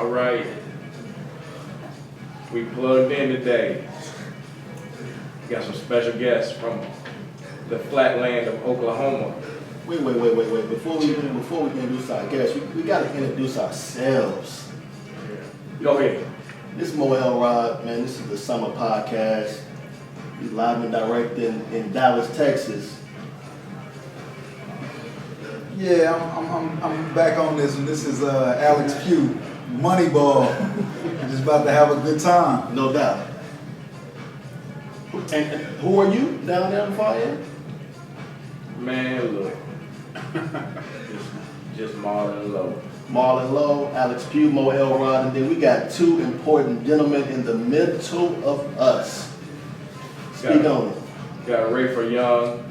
All right. We plugged in today. Got some special guests from the flat land of Oklahoma. Wait. Before we introduce our guests, we got to introduce ourselves. Go ahead. This is Mo Elrod, man. This is the Summer Podcast. We live and direct in Dallas, Texas. Yeah, I'm back on this, and this is Alex Pugh, Moneyball. Just about to have a good time. No doubt. And who are you down there on the far end? Man, look. just Marlon Lowe. Marlon Lowe, Alex Pugh, Mo Elrod, and then we got two important gentlemen in the middle of us. Speak on it. Got Rayford Young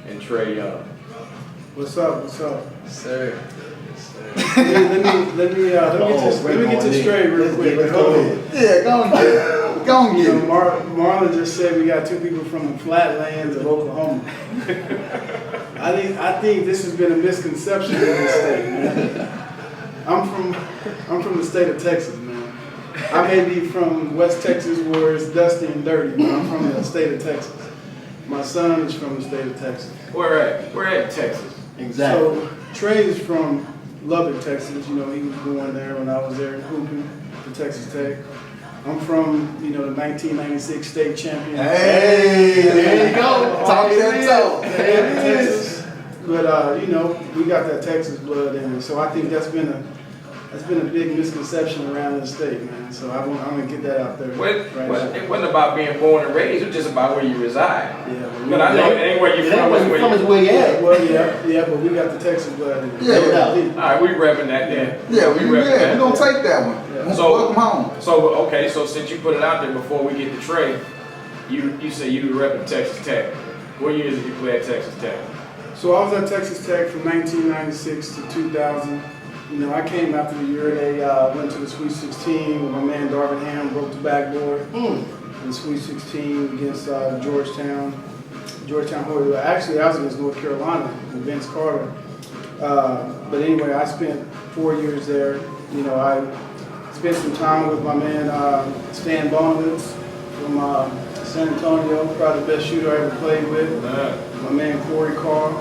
and Trae Young. What's up? Sir. Let me get this straight real quick. Go ahead. Yeah, go and get it. Go and get it. Marlon just said we got two people from the flatlands of Oklahoma. I think this has been a misconception in this state, man. I'm from the state of Texas, man. I may be from West Texas where it's dusty and dirty, but I'm from the state of Texas. My son is from the state of Texas. We're at Texas. Exactly. So Trae is from Lubbock, Texas. You know, he was born there when I was there hooping for Texas Tech. I'm from, the 1996 state champion. Hey, there you go. Talk that talk. Texas. But we got that Texas blood in it. So I think that's been a big misconception around the state, man. So I'm gonna get that out there. It wasn't about being born and raised. It was just about where you reside. Yeah, but I know it ain't where you from. It's where you at. Well, yeah, but we got the Texas blood in it. Yeah. All right, we repping that then. Yeah, we're gonna take that one. Yeah. So welcome home. So since you put it out there before we get to Trae, you say you were repping Texas Tech. What years did you play at Texas Tech? So I was at Texas Tech from 1996 to 2000. I came after the year they went to the Sweet 16 with my man Darvin Ham, broke the backboard in the Sweet 16 against Georgetown Hoyt. Actually, I was against North Carolina with Vince Carter. But anyway, I spent 4 years there. I spent some time with my man Stan Bonowitz from San Antonio, probably the best shooter I ever played with. My man Corey Carr,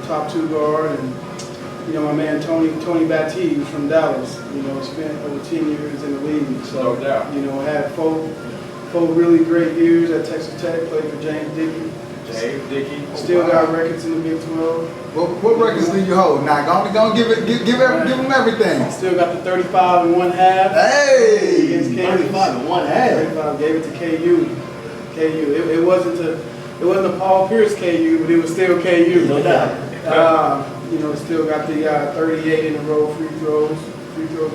top two guard, and my man Tony Battie was from Dallas. Spent over 10 years in the league. So, no doubt. Had four really great years at Texas Tech. Played for James Dickey. Still got records in the Big 12. What records do you hold? Now, go give them everything. Still got the 35 and 1/2. Hey, Against Kansas. 35 and 1/2. 35, gave it to KU. It wasn't a Paul Pierce KU, but it was still KU. No doubt. Still got the 38 in a row free throws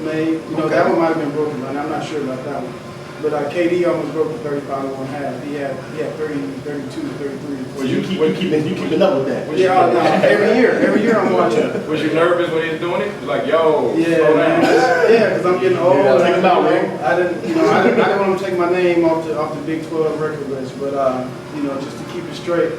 made. Okay. That one might have been broken, but I'm not sure about that one. But KD almost broke the 35 and 1/2. He had 30, 32, 33. Well, you keeping up with that. Every year I'm watching. Was you nervous when he was doing it? Like, yo, Yeah, slow down. because I'm getting old. Take him out, Ray. I didn't want to take my name off the Big 12 record list, but just to keep it straight.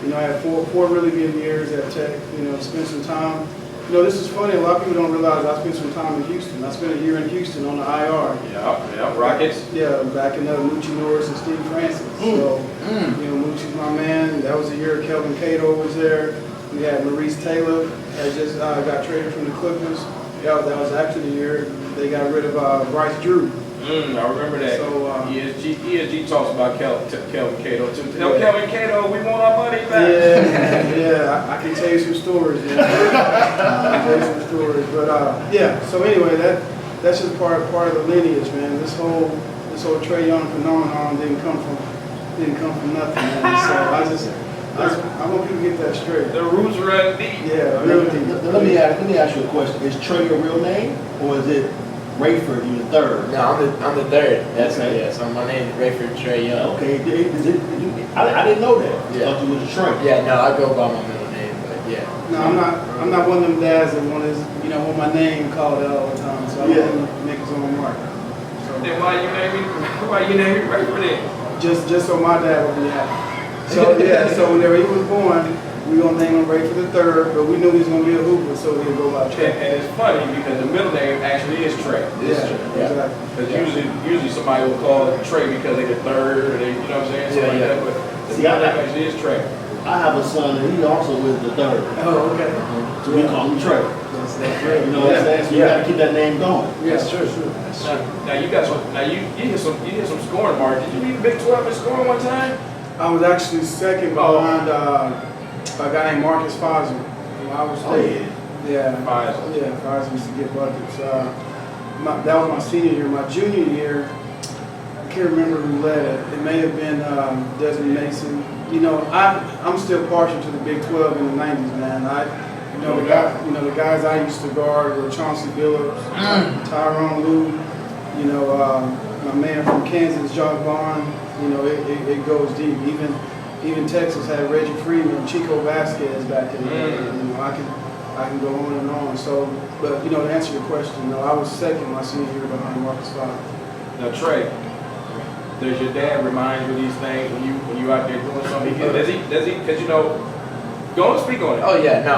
I had four really good years at Tech. Spent some time. This is funny. A lot of people don't realize I spent some time in Houston. I spent a year in Houston on the IR. Yeah, Rockets. Yeah, back in Moochie Norris and Steve Francis. So, Moochie's my man. That was the year Kelvin Cato was there. We had Maurice Taylor had just got traded from the Clippers. Yeah, that was actually the year they got rid of Bryce Drew. I remember that. So, ESG talks about Kelvin Cato too. Tell Kelvin Cato we want our money back. Yeah, I can tell you some stories. I can tell you some stories. But so anyway, that's just part of the lineage, man. This whole Trae Young phenomenon didn't come from nothing, man. So I want people to get that straight. The roots run deep. Yeah, really deep. Let me ask you a question. Is Trae your real name, or is it Rayford, you the third? No, I'm the third. That's okay. Yeah. So my name is Rayford Trae Young. Okay. I didn't know that. Yeah. I thought you was a Trae. Yeah. No, I go by my middle name, but yeah. No, I'm not one of them dads that want my name called out all the time. So I want him to make his own mark. So Then why you name me Rayford then? just so my dad would be happy. So so whenever he was born, We gonna name him Rayford the third, but we knew he was gonna be a hooper, so he'll go by Trae. And it's funny because the middle name actually is Trae. Exactly. Because usually somebody will call it Trae because they the third, or they, you know what I'm saying? Something like that. But the middle name actually is Trae. I have a son and he also is the third. Oh, okay. So we call him Trae. You know what I'm saying? So you gotta keep that name going. Yeah, That's true. sure. That's true. Now you got some. Now you hit some scoring mark. Did you beat Big 12 in scoring one time? I was actually second behind a guy named Marcus Foster. I was yeah, Foster used to get buckets. That was my senior year. My junior year, I can't remember who led it. It may have been Desmond Mason. You know, I'm still partial to the Big 12 in the '90s, man. The guys I used to guard were Chauncey Billups, Tyrone Lue. You know, my man from Kansas, Jock Vaughn. You know, it goes deep. Even Texas had Reggie Freeman, Chico Vasquez back in the day. You know, I can go on and on. So, but you know, to answer your question, no, I was second my senior year behind Marcus Foster. Now Trae, does your dad remind you of these things when you out there doing something? Does he? Because you know, go and speak on it. Oh yeah, no,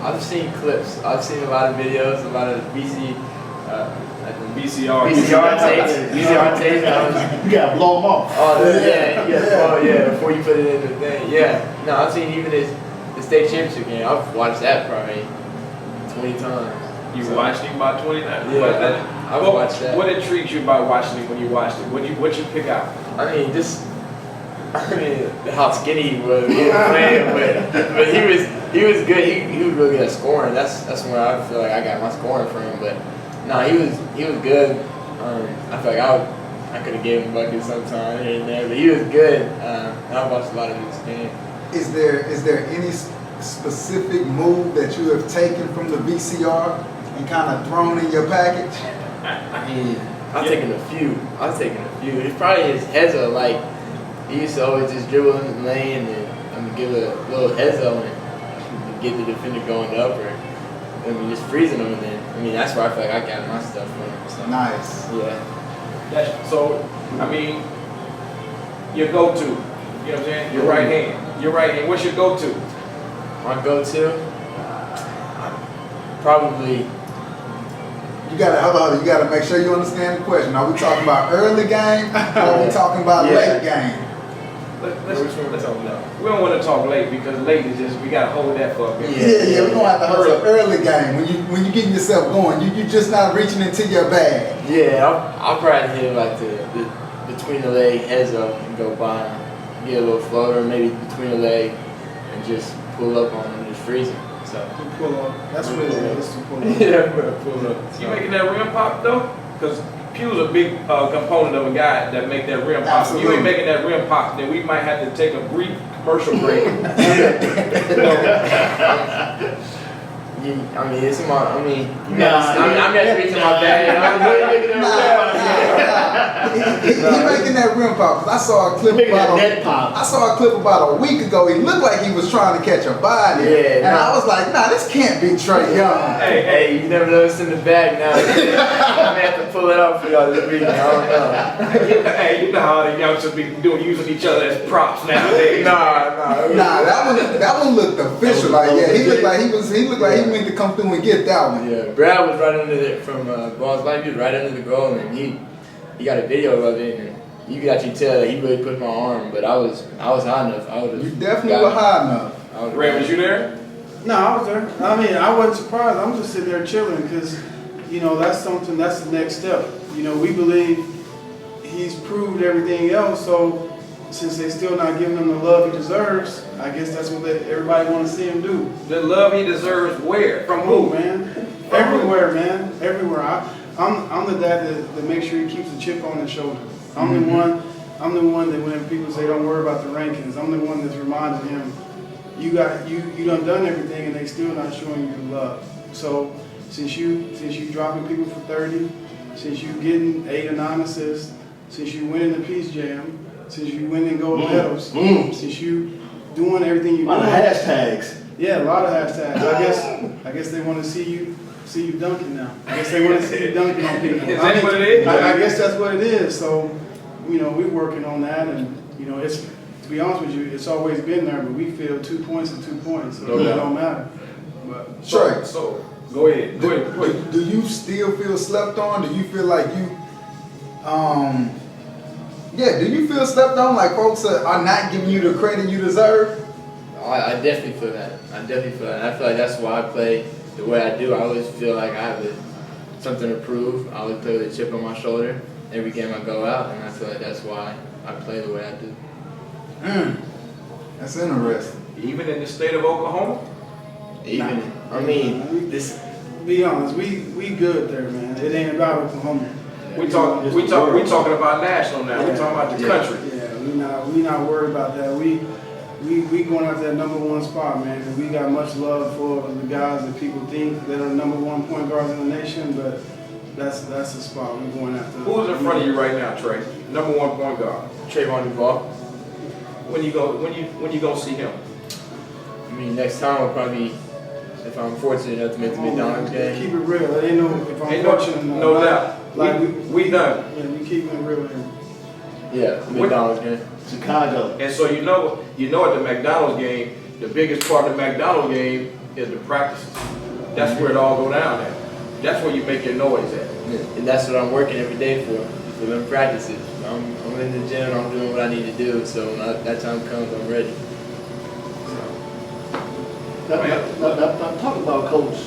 I've seen clips. I've seen a lot of videos, a lot of VCR tapes. You gotta blow them off. Oh yeah, before you put it in the thing. Yeah, no, I've seen even the state championship game. I've watched that probably 20 times. You watched him about 20 times? Yeah, I've watched that. What intrigued you about watching it when you watched it? What you pick out? I mean, how skinny he was playing, but he was good. He was really good at scoring. That's where I feel like I got my scoring from. But no, he was good. I feel like I could have gave him buckets sometime here and there, but he was good. I watched a lot of his games. Is there any specific move that you have taken from the VCR and kind of thrown in your package? I mean, I've taken a few. It's probably his heads up. Like, he used to always just dribble in the lane and give a little heads up and get the defender going up, or just freezing him. And then, that's where I feel like I got my stuff from. So. Nice. Yeah. So, I mean, your go-to, you know what I'm saying? Your right hand. What's your go-to? My go-to? Probably. You gotta make sure you understand the question. Are we talking about early game or are we talking about late game? Let's talk now. We don't want to talk late because late is just, we got to hold that for a minute. Yeah, we're gonna have to hustle early game when you getting yourself going. You just not reaching into your bag. Yeah, I'll probably hit like the between the leg heads up and go by, get a little floater maybe between the leg and just pull up on him, just freeze him. So Pull up. That's really it. It's to pull up. yeah, pull up. You making that rim pop though? Because Pew's a big component of a guy that make that rim pop. If you ain't making that rim pop, then we might have to take a brief commercial break. It's in my. I'm just reaching my bag. I'm really making that He making that rim pop. 'Cause I saw a clip about a week ago. He looked like he was trying to catch a body. Yeah, I was like, nah, this can't be Trae Young. Hey, you never know what's in the bag now. I may have to pull it out for y'all this weekend. I don't know. Hey, you know how the youngsters be using each other as props nowadays. Nah, that one looked official. Like, yeah, he looked like he meant to come through and get that one. Yeah, Brad was right under it from Ball's Life. He was right under the goal, and he got a video of it, and you could actually tell that he really pushed my arm. But I was high enough. You definitely were high enough. Ray, was you there? No, I was there. I wasn't surprised. I'm just sitting there chilling because, that's the next step. We believe he's proved everything else, so since they're still not giving him the love he deserves, I guess that's what everybody want to see him do. The love he deserves where? From who? Man? Everywhere, man. Everywhere. I'm the dad that makes sure he keeps the chip on his shoulder. I'm the one that when people say don't worry about the rankings, I'm the one that's reminding him, you done everything and they still not showing you the love. So since you dropping people for 30, since you getting 8 or 9 assists, since you winning the Peace Jam, since you winning gold medals, since you doing everything you doing. A lot of hashtags. Yeah, a lot of hashtags. I guess they want to see you dunking now. I guess they want to see you dunking on people. Is that what it is? I guess that's what it is. So, we're working on that, and it's to be honest with you, it's always been there, but we feel 2 points are 2 points, so No it doubt. don't matter. But Trae, So, go ahead. Go ahead. Go ahead. do you still feel slept on? Do you feel like you, do you feel slept on? Like folks are not giving you the credit you deserve? I definitely feel that. I definitely feel that. And I feel like that's why I play the way I do. I always feel like I have something to prove. I always play with a chip on my shoulder every game I go out, and I feel like that's why I play the way I do. That's interesting. Even in the state of Oklahoma? Even, I mean, this. be honest, we good there, man. It ain't about Oklahoma. We talking about national now. We talking about the country. Yeah, we not worried about that. We going after that number one spot, man. Cause we got much love for the guys that people think that are number one point guards in the nation, but that's the spot we're going after. Who's in front of you right now, Trae? Number one point guard. Trayvon Duval. When you gonna see him? I mean, next time will probably, if I'm fortunate enough to make the McDonald's game. Keep it real. It ain't no if I'm Ain't fortunate no enough. doubt. Like We done. Yeah, we keep it real here. Yeah, the McDonald's game. Chicago. And so you know at the McDonald's game, the biggest part of the McDonald's game is the practices. That's where it all go down at. That's where you make your noise at. And that's what I'm working every day for them practices. I'm in the gym, I'm doing what I need to do, so when that time comes, I'm ready. Now, talk about Coach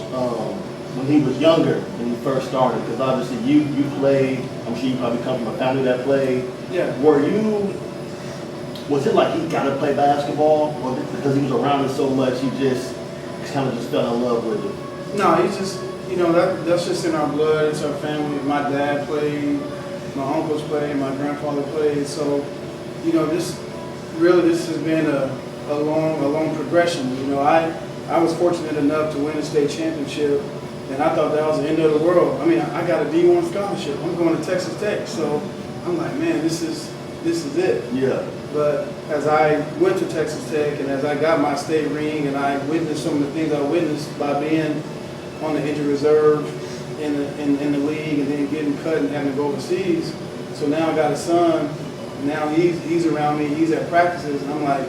when he was younger, when he first started, because obviously you played, I'm sure you probably come from a family that played. Yeah. Was it like he got to play basketball, or because he was around it so much, he just kind of just fell in love with it? No, he's just, that's just in our blood. It's our family. My dad played, my uncles played, my grandfather played. So, this has been a long progression. I was fortunate enough to win a state championship, and I thought that was the end of the world. I mean, I got a D1 scholarship. I'm going to Texas Tech, so I'm like, man, this is it. Yeah. But as I went to Texas Tech and as I got my state ring and I witnessed some of the things I witnessed by being on the injured reserve in the league and then getting cut and having to go overseas. So now I got a son, and now he's around me, he's at practices, and I'm like,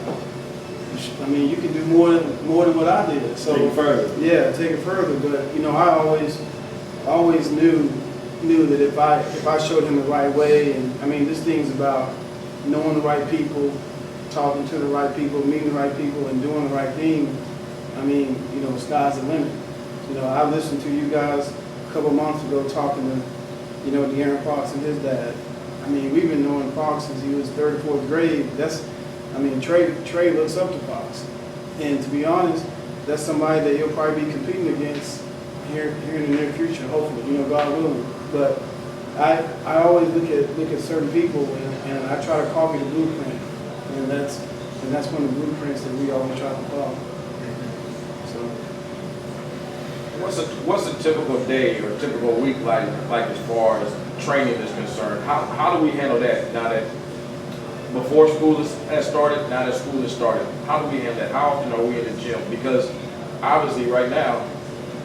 I mean, you can do more than what I did. So Take it further. Yeah, take it further. But I always knew that if I showed him the right way, and I mean, this thing's about knowing the right people, talking to the right people, meeting the right people, and doing the right thing. I mean, sky's the limit. I listened to you guys a couple months ago talking to, De'Aaron Fox and his dad. I mean, we've been knowing Fox since he was third or fourth grade. Trae looks up to Fox. And to be honest, that's somebody that he'll probably be competing against here in the near future, hopefully, God willing. But I always look at certain people and I try to copy the blueprint. And that's one of the blueprints that we always try to follow. What's a typical day or a typical week like as far as training is concerned? How do we handle that now that before school has started, now that school has started? How do we handle that? How often are we in the gym? Because obviously right now,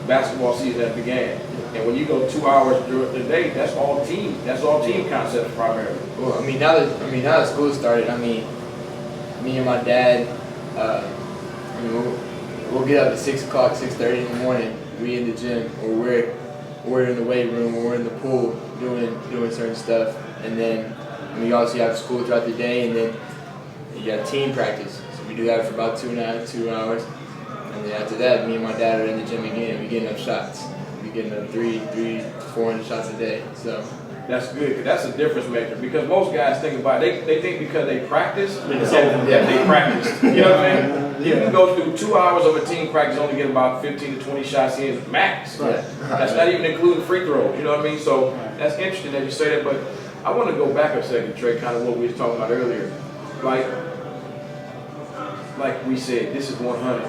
basketball season has began. And when you go 2 hours during the day, that's all team concepts primarily. Well, now that school started, me and my dad, we'll get up at 6 o'clock, 6:30 in the morning. We in the gym, or we're in the weight room, or we're in the pool doing certain stuff, and then we also have school throughout the day, and then you got team practice. So we do that for about 2 hours, and then after that, me and my dad are in the gym again. We getting up shots. We getting up 400 shots a day. So that's good, because that's a difference maker. Because most guys think about it, they think because they practice, It's that over. they practice. You know what I mean? You can go through 2 hours of a team practice, only get about 15 to 20 shots in max. Right. That's not even including free throws. You know what I mean? So that's interesting that you say that. But I want to go back a second, Trae, kind of what we were talking about earlier. Like we said, this is 100.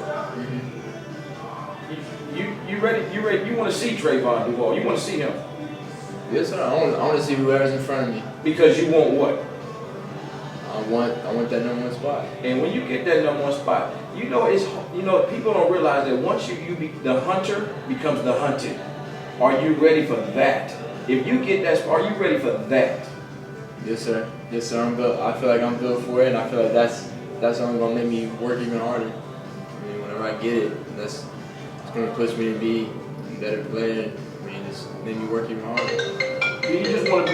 You ready? You want to see Trayvon Duval? You want to see him? yes, sir. I want to see whoever's in front of me. Because you want what? I want that number one spot. And when you get that number one spot, people don't realize that once the hunter becomes the hunted. Are you ready for that? If you get that spot, are you ready for that? Yes, sir. Yes, sir. I'm built. I feel like I'm built for it, and I feel like that's that's only gonna make me work even harder. I mean, whenever I get it, it's gonna push me to be a better player. I mean, just make me work even harder. Do you just want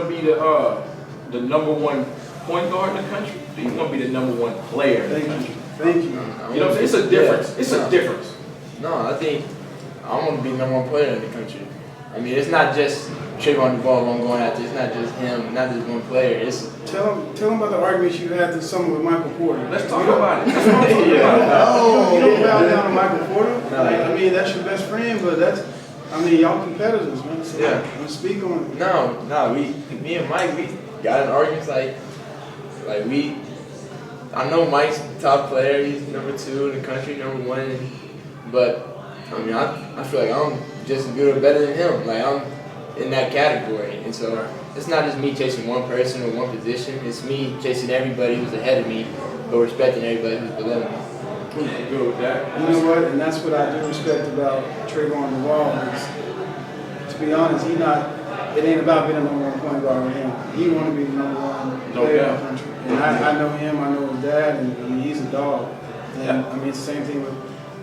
to be the number one point guard in the country? Do you want to be the number one player in the country? Thank you. You know what I'm saying? It's a difference. It's a difference. No, I think I want to be the number one player in the country. I mean, it's not just Trae on the ball I'm going after. It's not just him, not just one player. It's Tell him about the arguments you had this summer with Michael Porter. Let's talk about it. That's what I'm talking about. You don't bow down to Michael Porter. Like, I mean, that's your best friend, but y'all competitors, man. So, Yeah. speak on it. No, me and Mike, we got in arguments like I know Mike's the top player. He's number 2 in the country, number 1. But I mean, I feel like I'm just as good or better than him. Like I'm in that category, and so it's not just me chasing one person or one position. It's me chasing everybody who's ahead of me, but respecting everybody who's below me. You good with that? You know what? And that's what I do respect about Trae on the wall. Is, to be honest, it ain't about being the number one point guard with him. He want to be the number one player in the country. And I know him. I know his dad, and I mean he's a dog. And I mean it's the same thing with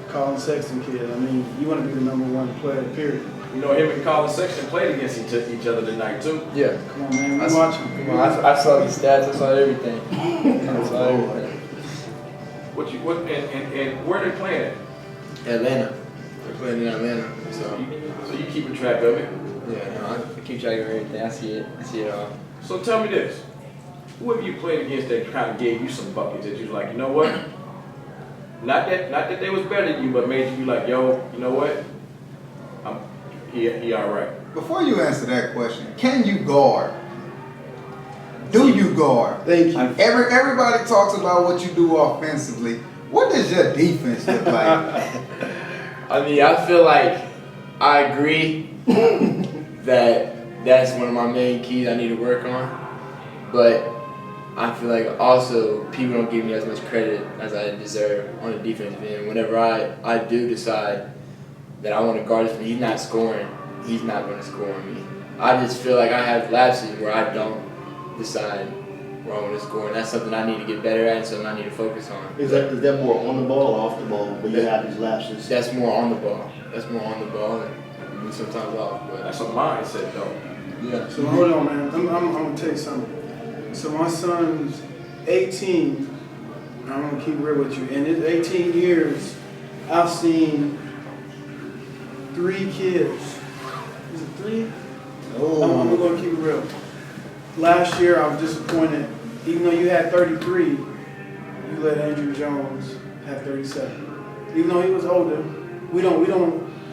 Colin Sexton kid. I mean you want to be the number one player. Period. You know, him and Colin Sexton played against each other tonight too. Yeah. Come on, man. We watching. Come on, I saw the stats. I saw everything. I saw everything. And where they playing at? Atlanta. They're playing in Atlanta. So you keeping track of it? yeah, no, I keep track of everything. I see it all. So tell me this. Who have you played against that kind of gave you some buckets that you was like, you know what? Not that they was better than you, but made you be like, yo, you know what? He all right. Before you answer that question, can you guard? Do you guard? Thank you. Everybody talks about what you do offensively. What does your defense look like? I mean, I feel like I agree that that's one of my main keys I need to work on, but I feel like also people don't give me as much credit as I deserve on the defensive end. Whenever I do decide that I want to guard this, he's not scoring, he's not going to score on me. I just feel like I have lapses where I don't decide where I want to score, and that's something I need to get better at and something I need to focus on. Is that more on the ball or off the ball when you have these lapses? That's more on the ball. That's more on the ball and sometimes off. But That's a mindset though. yeah. So hold on, man. I'm gonna tell you something. So my son's 18. I'm gonna keep real with you. In his 18 years, I've seen 3 kids. Is it 3? I'm gonna keep it real. Last year, I was disappointed. Even though you had 33, you let Andrew Jones have 37. Even though he was older, we don't.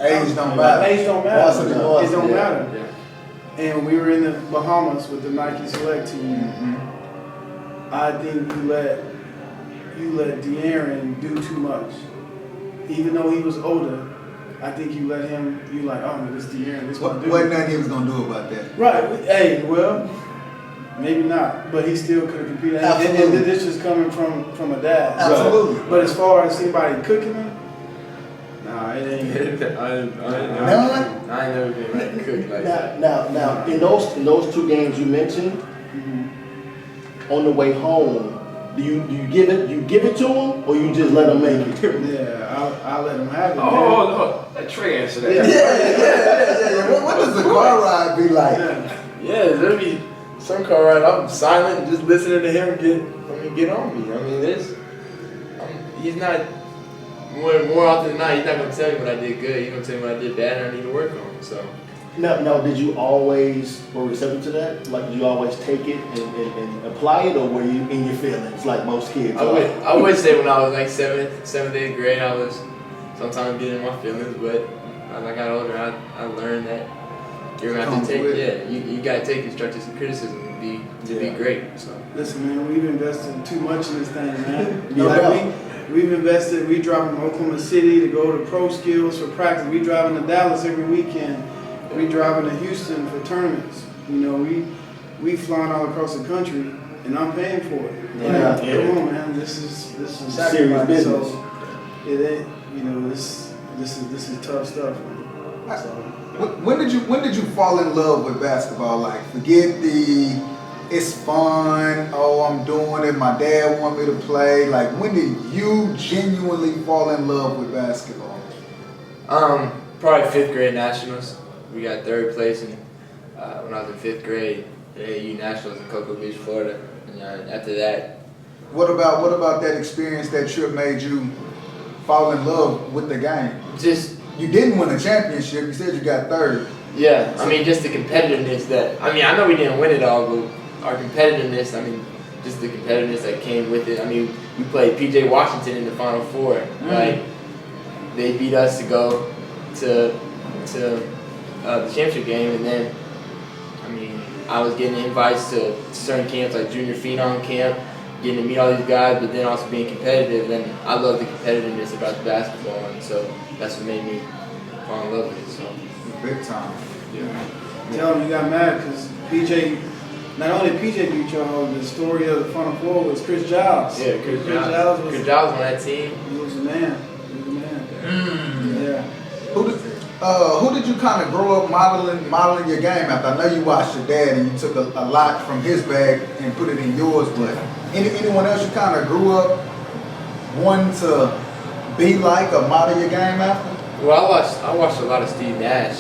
Age don't matter. Age don't matter. Once it was, It don't yeah. matter. Yeah. And we were in the Bahamas with the Nike Select team. I think you let De'Aaron do too much. Even though he was older, I think you let him. You like, oh, this De'Aaron, this one dude. What nothing he was gonna do about that? Right. Hey, well, maybe not, but he still could have competed. And Absolutely. this is coming from a dad. Absolutely. But as far as anybody cooking him, nah, it ain't. I ain't never been like cooked like that. Now, in those 2 games you mentioned, on the way home, do you give it to him, or you just let him make it? Yeah, I'll let him have it. Oh, let Trae answer that. Yeah. What does the car ride be like? Yeah, there'll be some car ride. I'm silent, just listening to him get on me. I mean, he's not more often than not. He's not gonna tell me what I did good. He's gonna tell me what I did bad and I need to work on. So. Now, did you always were receptive to that? Like, did you always take it and apply it, or were you in your feelings like most kids? I would say when I was like 7th, 8th grade, I was sometimes getting in my feelings, but as I got older, I learned that you're gonna have to take, you gotta take constructive criticism to be great. So. Listen, man, we've invested too much in this thing, man. Yeah. We've invested. We driving from Oklahoma City to go to Pro Skills for practice. We driving to Dallas every weekend. We driving to Houston for tournaments. You know, we flying all across the country, and I'm paying for it. Yeah. Like, come on, man. This is serious sacrifice. business. So it ain't. You know, this is tough stuff, man. So, When did you fall in love with basketball? Like, forget the it's fun, oh, I'm doing it, my dad want me to play? Like, when did you genuinely fall in love with basketball? Probably 5th grade nationals. We got 3rd place when I was in 5th grade at AU Nationals in Cocoa Beach, Florida. And after that, What about that experience, that trip made you fall in love with the game? just You didn't win a championship, you said you got 3rd. yeah, I mean, just the competitiveness I know we didn't win it all, but our competitiveness, just the competitiveness that came with it. I mean, we played PJ Washington in the Final Four. Like, they beat us to go to the championship game, and then, I was getting invites to certain camps, like junior phenom camp, getting to meet all these guys, but then also being competitive, and I love the competitiveness about the basketball, and so that's what made me fall in love with it. So. Big time. Tell him you got mad because PJ, not only PJ beat y'all, the story of the Final Four was Chris Giles. Yeah, Chris Giles. Chris Giles on that team. He was the man. Yeah. Who did you kind of grow up modeling your game after? I know you watched your dad and you took a lot from his bag and put it in yours, but anyone else you kind of grew up wanting to be like or model your game after? Well, I watched a lot of Steve Nash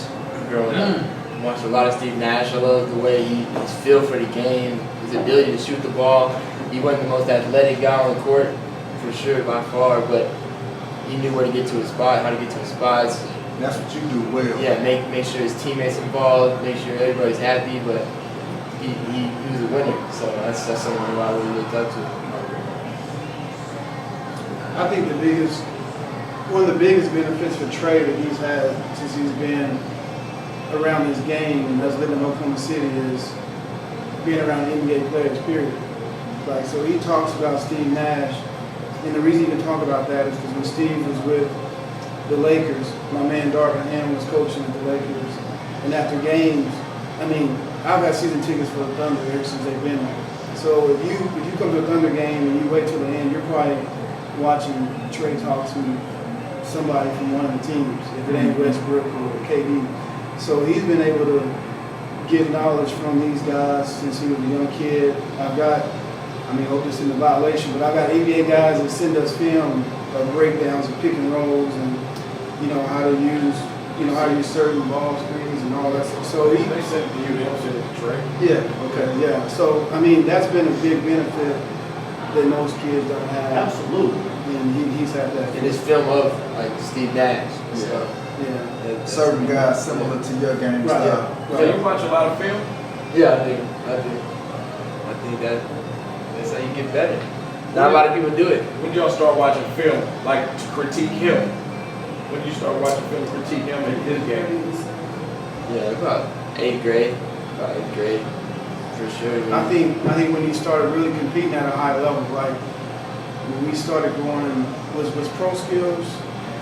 growing up. I watched a lot of Steve Nash. I love the way his feel for the game, his ability to shoot the ball. He wasn't the most athletic guy on the court, for sure, by far, but he knew where to get to his spot, how to get to his spots. That's what you do well. Yeah, make sure his teammates involved, make sure everybody's happy, but he was a winner, so that's someone who I really looked up to. I think one of the biggest benefits for Trae that he's had since he's been around his game and us living in Oklahoma City is being around NBA players, period. Like, so he talks about Steve Nash, and the reason he can talk about that is because when Steve was with the Lakers, my man Darvin Ham was coaching at the Lakers, and after games, I've had season tickets for the Thunder ever since they've been there. So if you come to a Thunder game and you wait till the end, you're probably watching Trae talk to somebody from one of the teams, if it ain't Westbrook or KD. So he's been able to get knowledge from these guys since he was a young kid. I've got, hope this isn't a violation, but I've got NBA guys that send us film of breakdowns of pick and rolls and how to use certain ball screens and all that stuff. So They sent it to you, they don't send it to Trae. yeah, okay, yeah. So that's been a big benefit that most kids don't have. Absolutely. And he's had that. And his film of like Steve Nash. So, Yeah. Certain guys similar to your game Right. style. So you watch a lot of film? yeah, I do. I think that's how you get better. Not a lot of people do it. When did y'all start watching film, like to critique him? When did you start watching film to critique him and his game? Yeah, about 8th grade. For sure. I think when he started really competing at a high level, like when we started going, was pro skills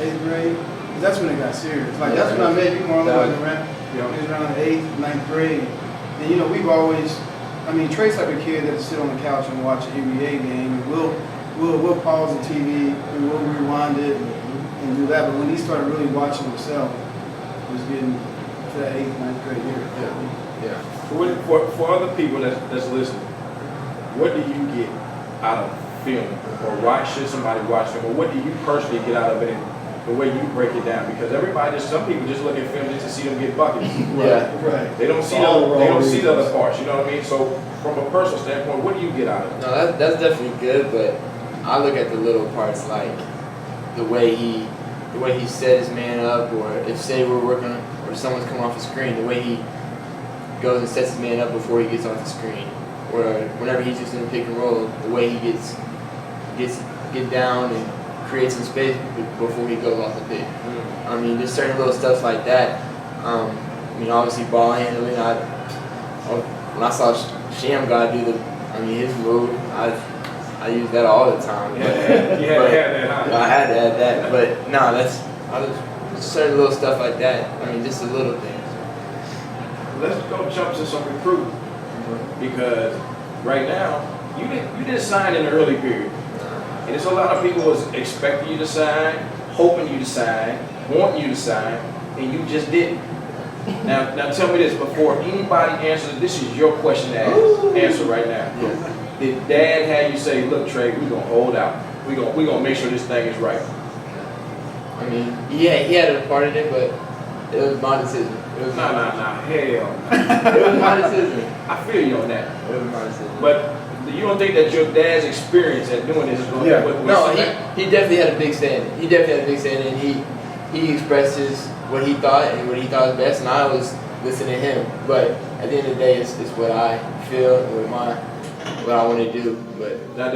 8th grade? 'Cause that's when it got serious. Like that's when I met you, Marlon, around 8th, 9th grade. And we've always, Trae's like a kid that'll sit on the couch and watch an NBA game, and we'll pause the TV and we'll rewind it and do that. But when he started really watching himself, it was getting to that 8th, 9th grade year. Yeah. For other people that's listening, what do you get out of film? Or why should somebody watch film? Or what do you personally get out of it and the way you break it down? Because some people just look at film just to see them get buckets. Yeah. Right. They don't see the other parts, you know what I mean? So from a personal standpoint, what do you get out of it? No, that's definitely good, but I look at the little parts like the way he set his man up, or if say we're working or someone's coming off the screen, the way he goes and sets his man up before he gets off the screen, or whenever he's just in a pick and roll, the way he gets down and creates some space before he goes off the pick. Just certain little stuff like that. Obviously ball handling. When I saw Sham God do his move, I use that all the time. You had to have that, huh? I had to have that, but no, just certain little stuff like that. Just the little things. Let's go jump to some recruiting. Because right now, you didn't sign in the early period. And there's a lot of people was expecting you to sign, hoping you to sign, wanting you to sign, and you just didn't. Now tell me this before anybody answers. This is your question to answer right now. Yeah. Did Dad have you say, "Look, Trae, we gonna hold out. We gonna make sure this thing is right"? I mean, yeah, he had a part in it, but it was my decision. It was Nah, hell. It was my decision. I feel you on that. It was my decision. But you don't think that your dad's experience at doing this is going to Yeah. help with No, something? he definitely had a big stand. He definitely had a big stand, and he expressed what he thought and what he thought was best, and I was listening to him. But at the end of the day, it's what I feel and what I want to do. But Now,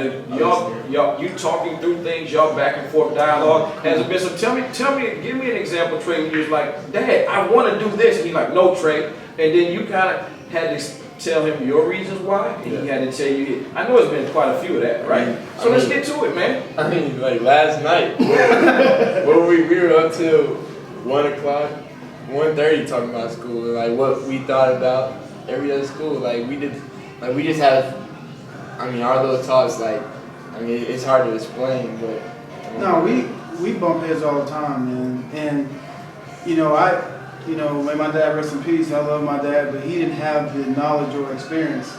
y'all, you talking through things, y'all back and forth dialogue. Has it been some? Tell me, give me an example, Trae, when you was like, "Dad, I want to do this," and he's like, "No, Trae," and then you kind of had to tell him your reasons why, and he had to tell you. I know it's been quite a few of that, right? So let's get to it, man. I mean, like last night, we were up till 1 o'clock, 1:30 talking about school, like what we thought about every other school. Like we just have. I mean, our little talks, like, I mean, it's hard to explain, but. No, we bump heads all the time, man. And, may my dad rest in peace. I love my dad, but he didn't have the knowledge or experience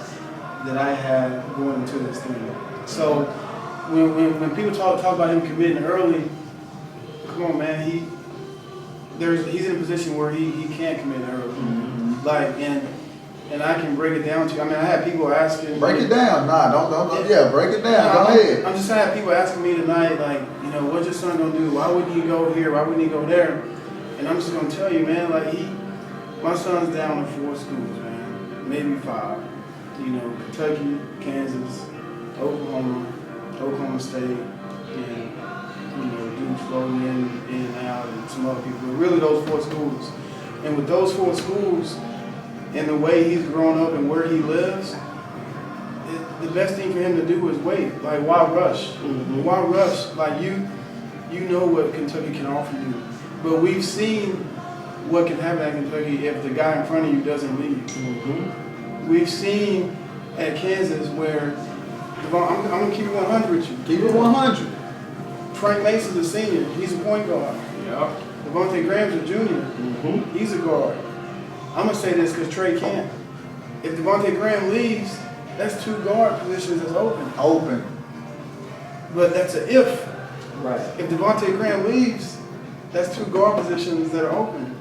that I had going into this thing. So when people talk about him committing early, come on, man, he's in a position where he can't commit early. Mm-hmm. Like, and I can break it down to you. I mean, I had people asking. Break it down. Nah, don't. Yeah, break it down. Go ahead. I'm just saying, people asking me tonight, like, what's your son gonna do? Why wouldn't he go here? Why wouldn't he go there? And I'm just gonna tell you, man, like my son's down to 4 schools, man, maybe 5. Kentucky, Kansas, Oklahoma State, and Duke's floating in and out, and some other people. But really, those 4 schools. And with those 4 schools, and the way he's grown up and where he lives, the best thing for him to do is wait. Like, why rush? Mm-hmm. Why rush? Like, you know what Kentucky can offer you. But we've seen what can happen at Kentucky if the guy in front of you doesn't leave. Mm-hmm. We've seen at Kansas where, I'm going to keep it 100 with you. Keep it 100. Frank Mason's a senior. He's a point guard. Yeah. Devontae Graham's a junior. Mm-hmm. He's a guard. I'm going to say this because Trae can't. If Devontae Graham leaves, that's 2 guard positions that's open. But that's an if. Right. If Devontae Graham leaves, that's 2 guard positions that are open.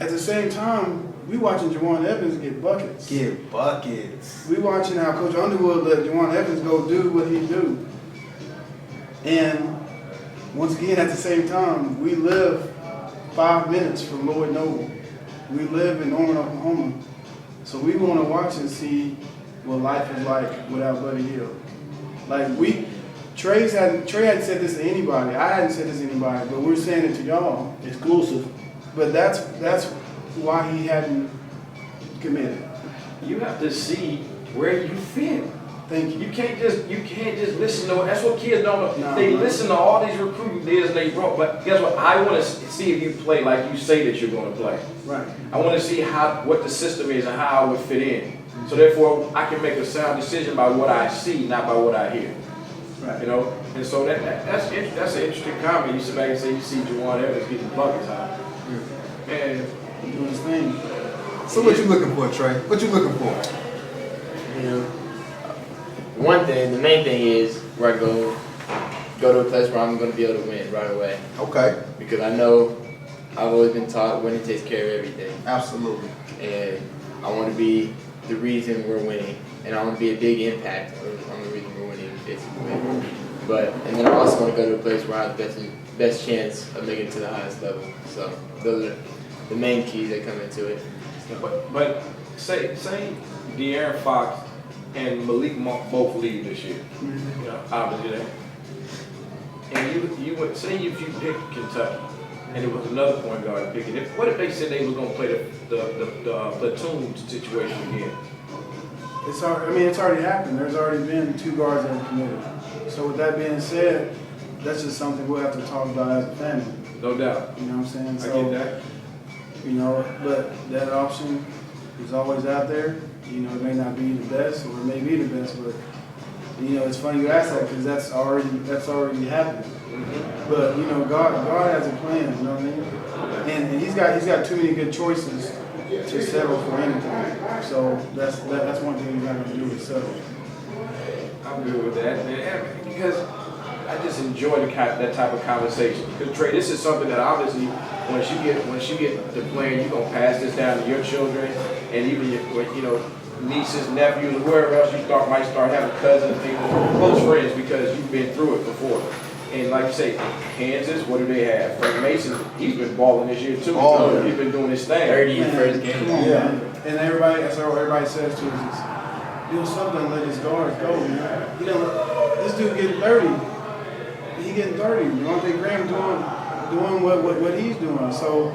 At the same time, we watching Juwan Evans get buckets. Get buckets. We watching how Coach Underwood let Juwan Evans go do what he do. And once again, at the same time, we live 5 minutes from Lloyd Noble. We live in Norman, Oklahoma. So we want to watch and see what life is like without Buddy Hield. Like Trae hadn't said this to anybody. I hadn't said this to anybody, but we're saying it to y'all. Exclusive. But that's why he hadn't committed. You have to see where you fit. Thank you. You can't just listen to it. That's what kids don't know. No. They listen to all these recruiting deals and they broke. But guess what? I want to see if you play like you say that you're going to play. Right. I want to see what the system is and how I would fit in. So therefore, I can make a sound decision by what I see, not by what I hear. Right. And so that's an interesting comment. You sit back and say you see Juwan Evans getting buckets out. Man, Doing his thing. So what you looking for, Trae? What you looking for? One thing, the main thing is where I go to a place where I'm going to be able to win right away. Okay. Because I know I've always been taught winning takes care of everything. Absolutely. And I want to be the reason we're winning. And I want to be a big impact on the reason we're winning, basically. And then I also want to go to a place where I have the best chance of making it to the highest level. So those are the main keys that come into it. but say De'Aaron Fox and Malik Monk both leave this year. Obviously, and you would say if you picked Kentucky, and it was another point guard picking. What if they said they was going to play the platoon situation again? It's already happened. There's already been 2 guards that have committed. So with that being said, that's just something we'll have to talk about as a family. No doubt. You know what I'm saying? I get that. But that option is always out there. It may not be the best, or it may be the best, but it's funny you ask that because that's already happening. Mm-hmm. But God has a plan. You know what I mean? mean, he's got too many good choices to settle for anything. So that's one thing he's not going to do is settle. I'm good with that, man, because I just enjoy that type of conversation. Because Trae, this is something that obviously, once you get to playing, you're gonna pass this down to your children, and even your, nieces, nephews, or wherever else you might start having cousins, people, close friends, because you've been through it before. And like you say, Kansas, what do they have? Frank Mason, he's been balling this year too. Oh, He's been doing his thing. 30 in the first game. Come on, Yeah. man. And that's what everybody says to us is, do something and let his guards go, man. This dude getting 30. He getting 30. Devontae Graham doing what he's doing. So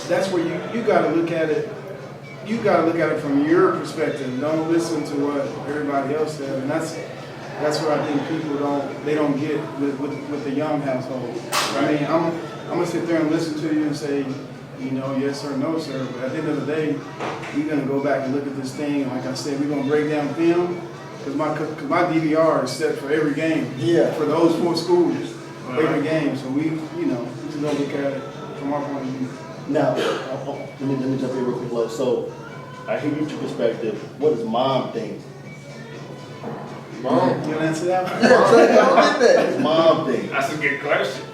that's where you got to look at it. You got to look at it from your perspective. Don't listen to what everybody else says. And that's where I think people don't get with the young household. I mean, I'm gonna sit there and listen to you and say, yes or no, sir. But at the end of the day, we're gonna go back and look at this thing. And like I said, we're gonna break down film because my DVR is set for every game. Yeah. For those 4 schools, every game. So we just gonna look at it from our point of view. Now, let me jump in real quick, Lo. So, I hear your perspective. What does mom think? Mom, You want to answer that one? Yeah, Trae, don't get What that. does mom think? That's a good question.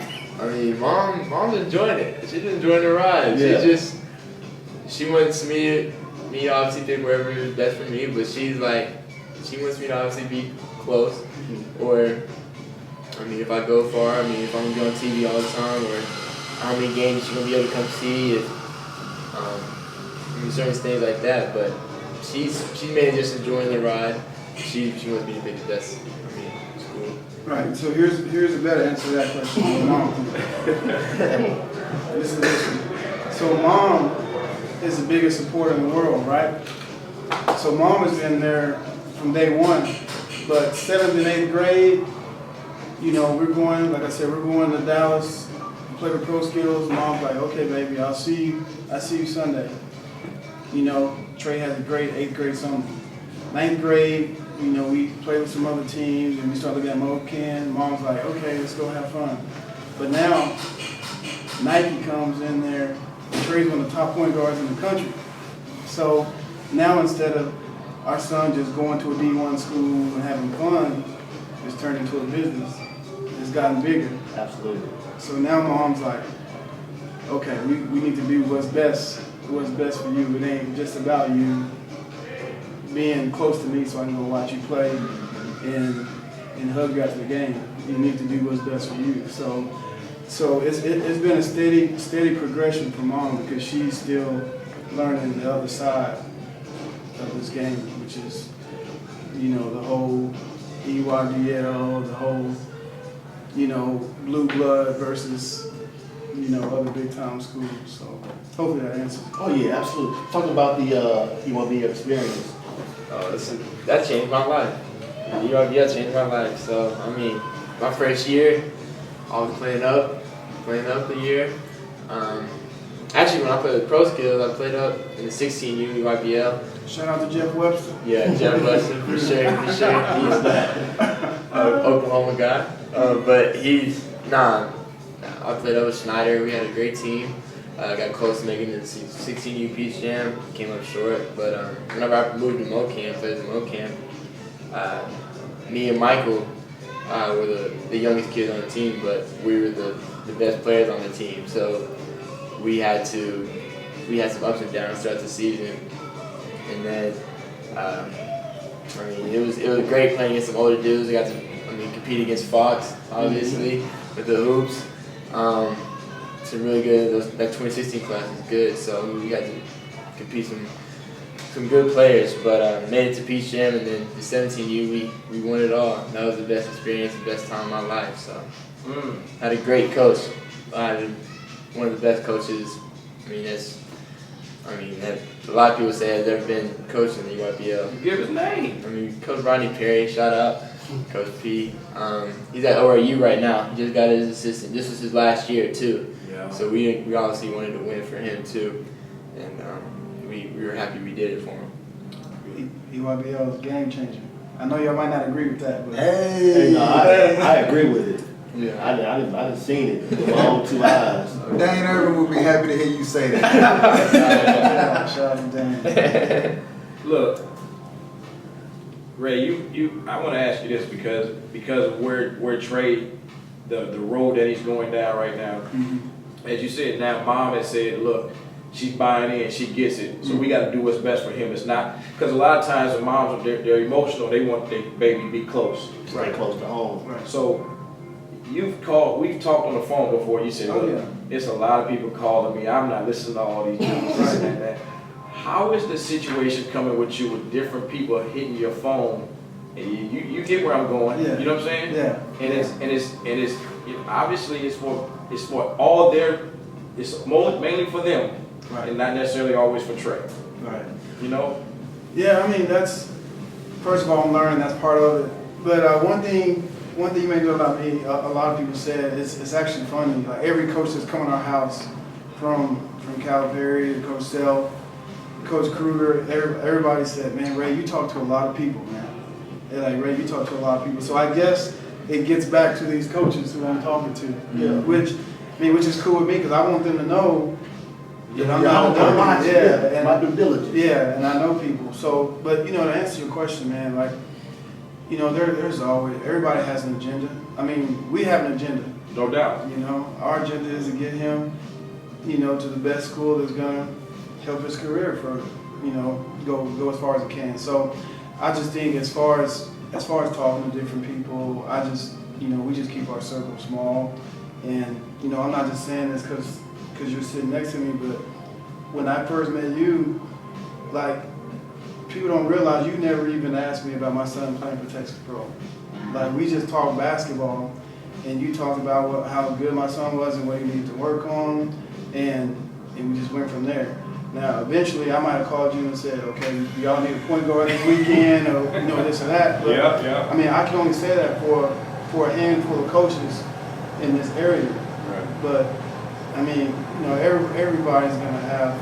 I mean, mom's enjoying it. She's enjoying the ride. Yeah. She wants me to obviously pick wherever is best for me, but she wants me to obviously be close. Or, I mean, if I go far, if I'm gonna be on TV all the time, or how many games she's gonna be able to come see, certain things like that. But she's mainly just enjoying the ride. She wants me to pick the best. School. Right. So here's a better answer to that question. Mom. Listen. So mom is the biggest supporter in the world, right? So mom has been there from day one. But 7th and 8th grade, we're going to Dallas, play with pro skills. Mom's like, okay, baby, I'll see you Sunday. Trae has a great 8th grade summer. 9th grade, we play with some other teams and we start looking at MoKen. Mom's like, okay, let's go have fun. But now, Nike comes in there, and Trae's one of the top point guards in the country. So now instead of our son just going to a D1 school and having fun, it's turned into a business. It's gotten bigger. Absolutely. So now mom's like, okay, we need to do what's best for you. It ain't just about you being close to me so I can go watch you play and hug you after the game. You need to do what's best for you. So it's been a steady progression for mom because she's still learning the other side of this game, which is, the whole EYBL, the whole, blue blood versus, other big time schools. So hopefully that answers. Oh yeah, absolutely. Talk about the UNB experience. Oh, that changed my life. URBL changed my life. So, my first year, I was playing up the year. Actually, when I played with pro skills, I played up in the 16U URBL. Shout out to Jeff Webster. Yeah, Jeff Webster, for sure. He's that Oklahoma guy. But I played up with Schneider. We had a great team. Got close to making the 16U Peach Jam. Came up short. But whenever I moved to MoKen, played in MoKen, me and Michael were the youngest kids on the team, but we were the best players on the team. So we had some ups and downs throughout the season. And then, it was great playing against some older dudes. I got to compete against Fox, obviously, with the hoops. Some really good, that 2016 class is good, so we got to compete some good players, but made it to Peach Jam, and then the 17U, we won it all. That was the best experience, the best time of my life, so. Had a great coach. I had one of the best coaches. A lot of people say has ever been coached in the URBL. Give his name. Coach Rodney Perry, shout out, Coach P. He's at ORU right now. He just got his assistant. This was his last year too. Yeah. So we obviously wanted to win for him too, and we were happy we did it for him. EYBL is game changer. I know y'all might not agree with that, but Hey, no, I agree with it. Yeah. I didn't seen it with my own 2 eyes. Dane Irvin would be happy to hear you say that. Shout out to Dan. Look, Ray, I want to ask you this because of where Trae, the road that he's going down right now. As you said, now mom has said, look, she's buying in, she gets it. So we got to do what's best for him. It's not because a lot of times the moms they're emotional. They want their baby to be close, Right close to home. Right. So we've talked on the phone before. You said, look, it's a lot of people calling me. I'm not listening to all these dudes. This and that. How is the situation coming with you with different people hitting your phone? And you get where I'm going. Yeah. You know what I'm saying? Yeah. And it's obviously it's for all their, it's mainly for them, Right. and not necessarily always for Trae. Right. You know? Yeah, I mean, that's, first of all, I'm learning, that's part of it. But one thing you may know about me, a lot of people said, it's actually funny. Like every coach that's come in our house, from Calipari to Coach Self, Coach Kruger, everybody said, man, Ray, you talk to a lot of people, man. They're like, Ray, you talk to a lot of people. So I guess it gets back to these coaches who I'm talking to. Yeah. Which is cool with me because I want them to know that I'm Yeah, not a dummy. yeah, my due diligence. Yeah, and I know people. So, but to answer your question, man, like, there's always, everybody has an agenda. I mean, we have an agenda. No doubt. Our agenda is to get him, to the best school that's gonna help his career further. Go as far as it can. So, I just think as far as talking to different people, I just, we just keep our circle small. And I'm not just saying this because you're sitting next to me, but when I first met you, like, people don't realize you never even asked me about my son playing for Texas Pro. Like, we just talked basketball, and you talked about how good my son was and what he needed to work on, and we just went from there. Now, eventually, I might have called you and said, okay, do y'all need a point guard this weekend, or this or that. But, Yeah. I mean, I can only say that for a handful of coaches in this area. Right. But I mean, everybody's gonna have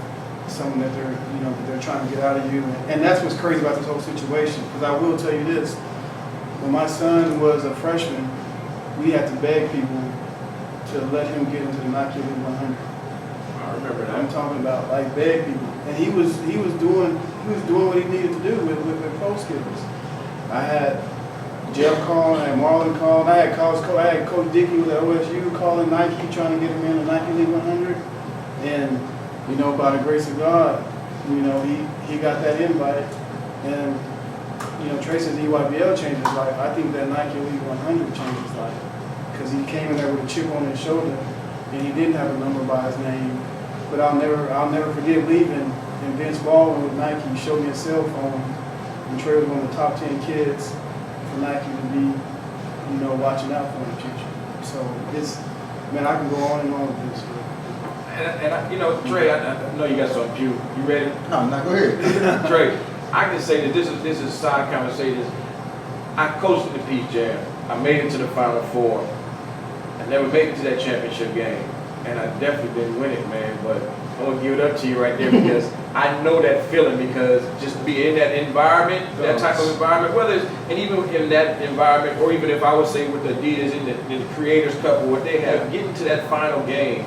something that they're trying to get out of you, and that's what's crazy about this whole situation. Because I will tell you this: when my son was a freshman, we had to beg people to let him get into the Nike Elite 100. I remember that. I'm talking about like beg people, and he was doing what he needed to do with pro skills. I had Jeff calling, I had Marlon calling, I had Coach Dickey with OSU calling Nike, trying to get him in the Nike Elite 100. And, by the grace of God, he got that invite. And, Trae says EYBL changed his life. I think that Nike Elite 100 changed his life. Because he came in there with a chip on his shoulder, and he didn't have a number by his name. But I'll never forget leaving, and Vince Baldwin with Nike showed me a cell phone, and Trae was one of the top 10 kids for Nike to be, watching out for in the future. So I can go on and on with this. And Trae, I know you got something. You ready? No, go ahead. Trae, I can say that this is a side conversation. I coached in the Peach Jam. I made it to the Final Four. I never made it to that championship game, and I definitely didn't win it, man. But I'm gonna give it up to you right there because I know that feeling because just to be in that environment, that type of environment, and even in that environment, or even if I would say with the Adidas in the Creators Cup or what they have, getting to that final game,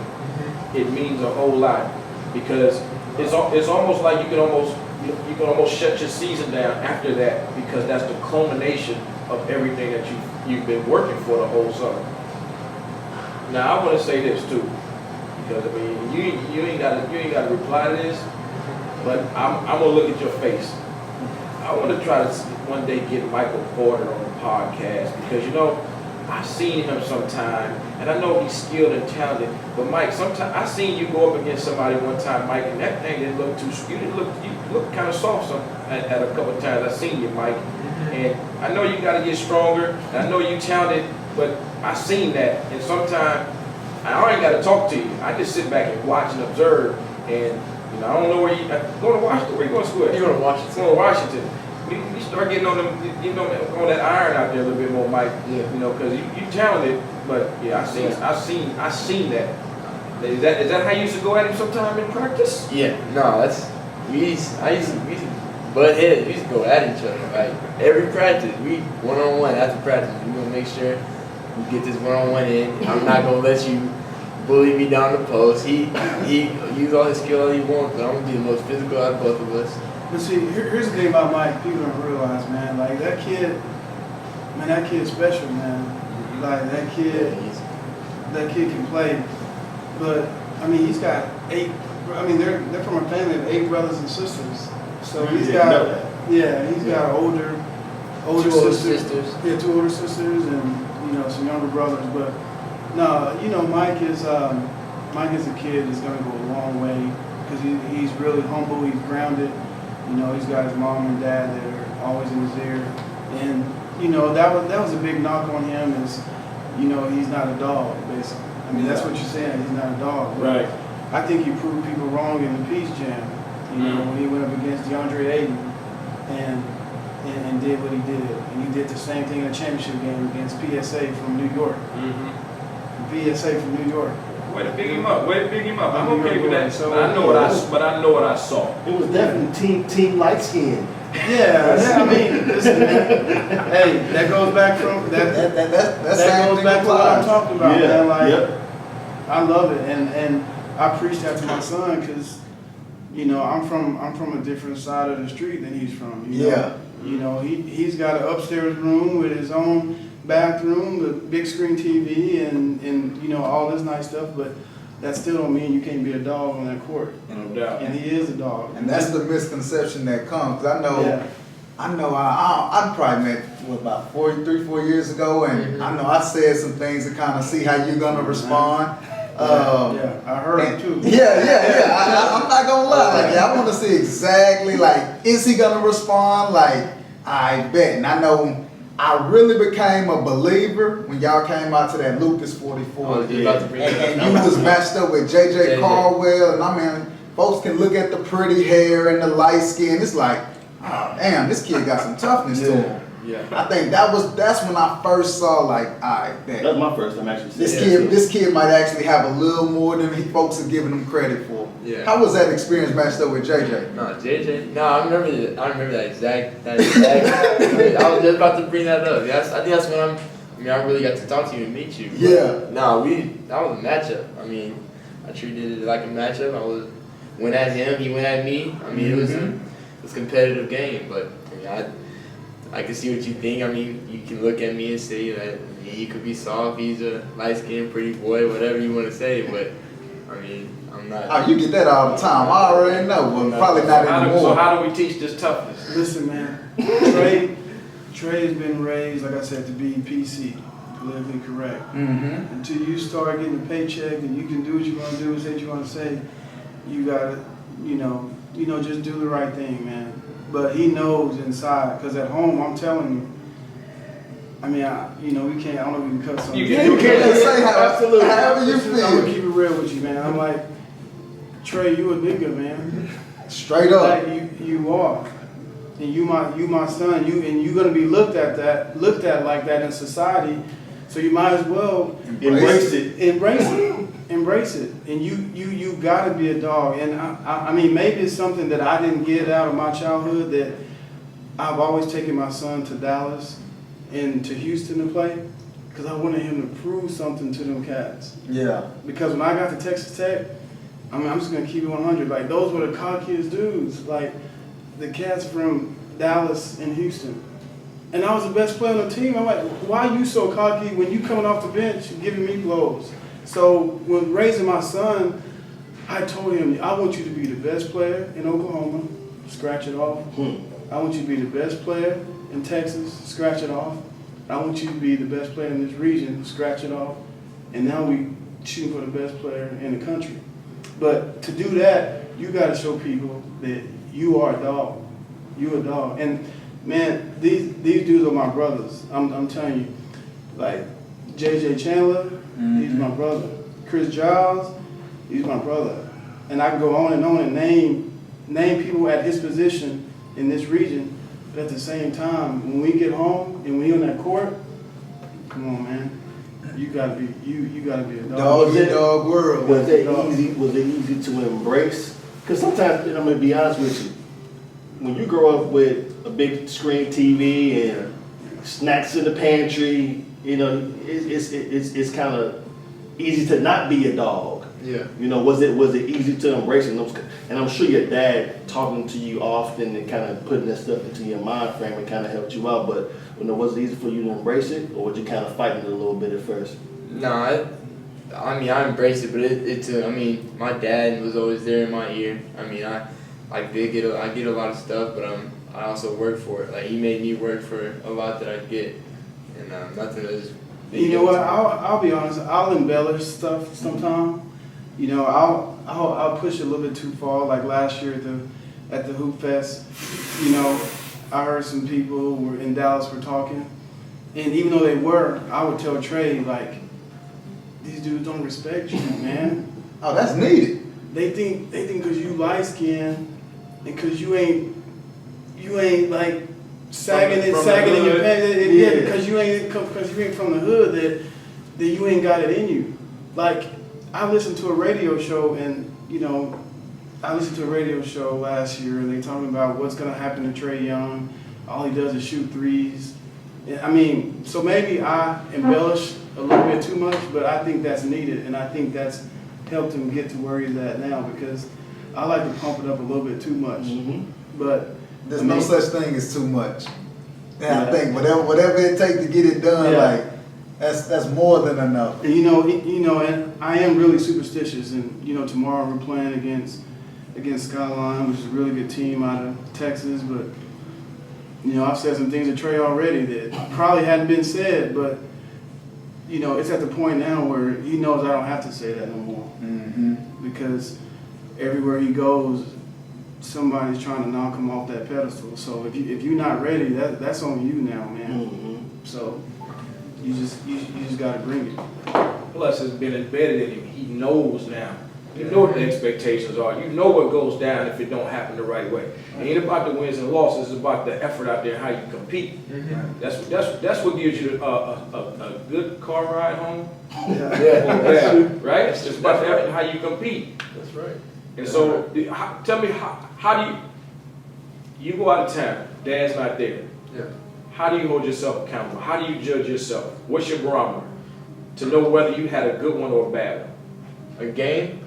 it means a whole lot because it's almost like you can almost shut your season down after that because that's the culmination of everything that you've been working for the whole summer. Now I want to say this too. Because I mean, you ain't got to reply to this, but I'm gonna look at your face. I want to try to one day get Michael Porter on the podcast because I've seen him sometime, and I know he's skilled and talented. But Mike, sometimes I seen you go up against somebody one time, Mike, and that thing didn't look too. You look kind of soft at a couple of times. I seen you, Mike, and I know you got to get stronger. And I know you talented, but I seen that, and sometimes. I ain't got to talk to you. I just sit back and watch and observe. And I don't know where you going to Washington. Where you going to school? You're going to Washington. Going to Washington. We start getting on them, on that iron out there a little bit more, Mike. Yeah. Because you talented. But yeah, I seen that. Is that how you used to go at him sometime in practice? Yeah. No, we used to butt heads. We used to go at each other. Like every practice, we one-on-one after practice. We gonna make sure we get this one-on-one in. I'm not gonna let you bully me down the post. He use all his skill he wants, but I'm gonna be the most physical out of both of us. But see, here's the thing about Mike. People don't realize, man. Like that kid's special, man. Like that kid can play. But I mean, he's got 8. I mean, they're from a family of 8 brothers and sisters. So he's got older Two sisters. Yeah, 2 older sisters and some younger brothers. But no, Mike is a kid that's gonna go a long way because he's really humble. He's grounded. He's got his mom and dad that are always in his ear, and that was a big knock on him is he's not a dog basically. I mean that's what you're saying. He's not a dog. Right. I think he proved people wrong in the Peace Jam. When he went up against DeAndre Ayton and did what he did, and he did the same thing in a championship game against PSA from New York. PSA from New York. Way to big him up. I'm okay with that. So, but I know what I saw. It was definitely team light skin. Yeah, I mean, listen, man. Hey, that goes back from that goes back to what I'm talking about, man. Like, I love it, and I preach that to my son because, I'm from a different side of the street than he's from. He's got an upstairs room with his own bathroom, the big screen TV, and all this nice stuff, but that still don't mean you can't be a dog on that court. No doubt. And he is a dog. And that's the misconception that comes. 'Cause I probably met about 4 years ago, and I know I said some things to kind of see how you're gonna respond. I heard him too. I'm not gonna lie. I want to see exactly is he gonna respond? I bet. And I know I really became a believer when y'all came out to that Lucas 44. And you was matched up with JJ Caldwell, and folks can look at the pretty hair and the light skin. It's like, oh damn, this kid got some toughness to him. Yeah. I think that's when I first saw That was my first time actually seeing this kid might actually have a little more than folks are giving him credit for. Yeah. How was that experience matched up with JJ? I remember that exact. I was just about to bring that up. I think that's when I really got to talk to you and meet you. Yeah. That was a matchup. I mean, I treated it like a matchup. Went at him, he went at me. I mean, it was a competitive game, but I can see what you think. I mean, you can look at me and say that he could be soft. He's a light-skinned, pretty boy, whatever you want to say. But I mean, I'm not. Oh, you get that all the time. I already know. Well, probably not anymore. So how do we teach this toughness? Listen, man. Trae has been raised, like I said, to be PC, politically correct. Until you start getting a paycheck and you can do what you want to do and say what you want to say, you gotta, just do the right thing, man. But he knows inside, because at home, I'm telling you, I mean, we can't, I don't know if we can cut something. You can say Absolutely. however you I'm feel. gonna keep it real with you, man. I'm like, Trae, you a nigga, man. Straight up. Like you are. And you my son, you're gonna be looked at like that in society. So you might as well embrace it. Embrace it. And you gotta be a dog. And I mean, maybe it's something that I didn't get out of my childhood, that I've always taken my son to Dallas and to Houston to play, because I wanted him to prove something to them cats. Yeah. Because when I got to Texas Tech, I mean, I'm just gonna keep it 100. Like, those were the cockiest dudes. Like, the cats from Dallas and Houston. And I was the best player on the team. I'm like, why are you so cocky when you coming off the bench and giving me blows? So when raising my son, I told him, I want you to be the best player in Oklahoma, scratch it off. I want you to be the best player in Texas, scratch it off. I want you to be the best player in this region, scratch it off. And now we shooting for the best player in the country. But to do that, you got to show people that you are a dog. You a dog. And man, these dudes are my brothers. I'm telling you, like JJ Chandler, he's my brother. Chris Giles, he's my brother. And I can go on and name people at his position in this region. But at the same time, when we get home and we on that court, come on, man, you gotta be a dog. Dog world. Was it easy to embrace? Because sometimes, I'm gonna be honest with you, when you grow up with a big screen TV and snacks in the pantry, you know, it's kind of easy to not be a dog. Yeah. You know, was it easy to embrace it? And I'm sure your dad talking to you often and kind of putting that stuff into your mind frame and kind of helped you out. But you know, was it easy for you to embrace it, or was you kind of fighting it a little bit at first? No, I mean, I embrace it, but I mean, my dad was always there in my ear. I mean, I get a lot of stuff, but I also work for it. Like, he made me work for a lot that I get, and nothing is. You know what? I'll be honest. I'll embellish stuff sometimes. You know, I'll push it a little bit too far. Like last year at the Hoop Fest, you know, I heard some people who were in Dallas were talking, and even though they were, I would tell Trae, like, these dudes don't respect you, man. Oh, that's needed. They think because you light skinned and because you ain't like sagging in your pants. Yeah, because you ain't from the hood that you ain't got it in you. Like, I listened to a radio show last year and they talking about what's gonna happen to Trae Young. All he does is shoot threes. I mean, so maybe I embellish a little bit too much, but I think that's needed, and I think that's helped him get to where he's at now, because I like to pump it up a little bit too much. Mm-hmm. But There's no such thing as too much. And I think whatever it takes to get it done, like that's more than enough. And you know, and I am really superstitious, and you know, tomorrow we're playing against Skyline, which is a really good team out of Texas, but you know, I've said some things to Trae already that probably hadn't been said, but you know, it's at the point now where he knows I don't have to say that no more. Mm-hmm. Because everywhere he goes, somebody's trying to knock him off that pedestal. So if you're not ready, that's on you now, man. Mm-hmm. So you just gotta bring it. Plus, it's been embedded in him. He knows now. You know what the expectations are. You know what goes down if it don't happen the right way. It ain't about the wins and losses. It's about the effort out there, how you compete. Mm-hmm. That's what gives you a good car ride home. Yeah. Right? It's just about the effort, how you compete. That's right. And so, tell me, how do you go out of town? Dad's not there. Yeah. How do you hold yourself accountable? How do you judge yourself? What's your barometer to know whether you had a good one or a bad one? A game?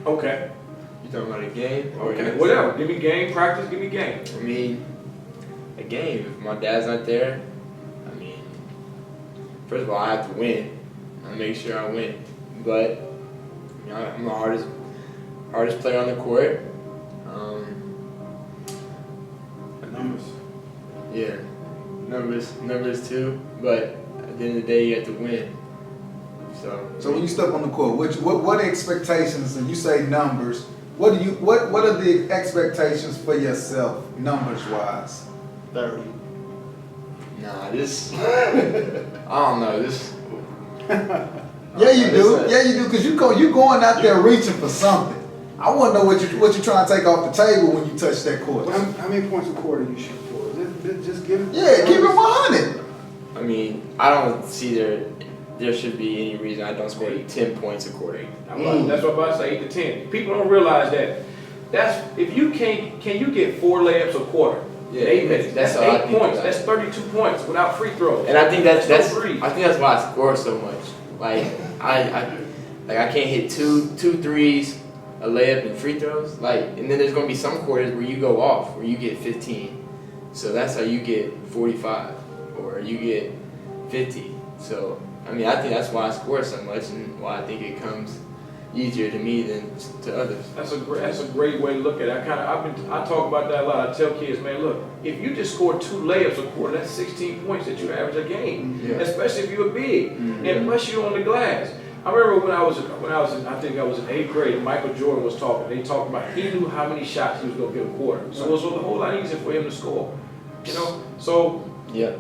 Okay. You talking about a game? Okay. Whatever. Give me game. Practice. Give me game. I mean, a game. If my dad's not there, I mean, first of all, I have to win. I make sure I win. But you know, I'm the hardest player on the court. Numbers. Yeah, numbers too. But at the end of the day, you have to win. So when you step on the court, what expectations? And you say numbers. What are the expectations for yourself, numbers wise? 30. Nah, this I don't know this. Yeah, you do. Yeah, you do. Cause you going out there reaching for something. I want to know what you trying to take off the table when you touch that court. How many points a quarter you shoot for? Just give it. Yeah, keep it 100. I mean, I don't see there should be any reason I don't score 10 points a quarter. That's what I'm about to say, 8 to 10. People don't realize that. That's if you can you get 4 layups a quarter? Yeah, in 8 minutes. That's 8 points. About. That's 32 points without free throws. And I think that's no threes. I think that's why I score so much. Like I can't hit two threes, a layup, and free throws. Like, and then there's gonna be some quarters where you go off, where you get 15. So that's how you get 45, or you get 50. So I mean, I think that's why I score so much, and why I think it comes easier to me than to others. That's a great way to look at it. I talk about that a lot. I tell kids, man, look, if you just score 2 layups a quarter, that's 16 points that you average a game. Yeah. Especially if you're big, and plus you're on the glass. I remember when I was in, I think I was in 8th grade, Michael Jordan was talking. They talked about he knew how many shots he was going to get a quarter, so it was a whole lot easier for him to score. You know, so Yeah.